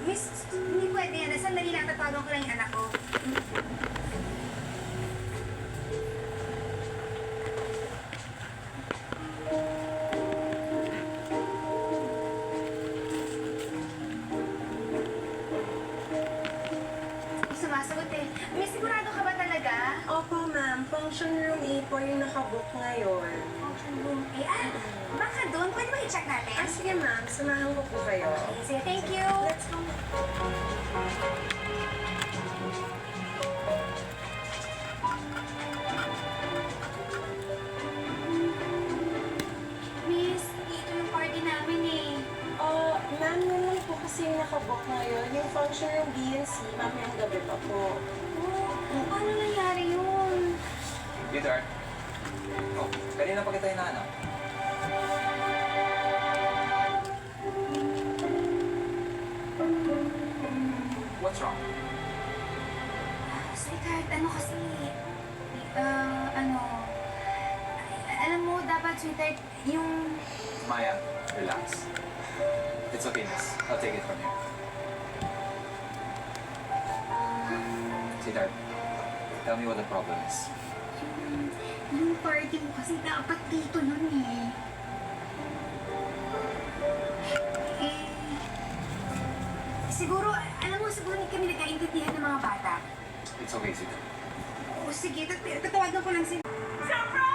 Miss, hindi pwede yan. Sandali lang, tatawagan ko lang yung anak ko. Sumasagot eh. Miss, sigurado ka ba talaga? Opo, ma'am. Function room A4 yung nakabook ngayon. Function room A. Baka doon. Pwede ba i-check natin? Sige, ma'am. Samahan ko po kayo. Okay, sige, thank you. Let's go. Miss, dito yung party namin eh. Ma'am, yun lang po kasi yung nakabook ngayon. Yung function room B and C, mamayang gabi pa po. Oh, paano nangyari yun? Peter. Oh, kanina pa kita hinahanap. What's wrong? Sweetheart, ano kasi, alam mo, dapat, sweetheart, yung, Maya, relax. It's okay, miss. I'll take it from here. Sweetheart, tell me what the problem is. yung party mo kasi dapat dito yun eh. Siguro, alam mo, siguro hindi kami nagkaintindihan ng mga bata. It's okay, sweetheart. O sige, tatawagan ko lang si... Surprise!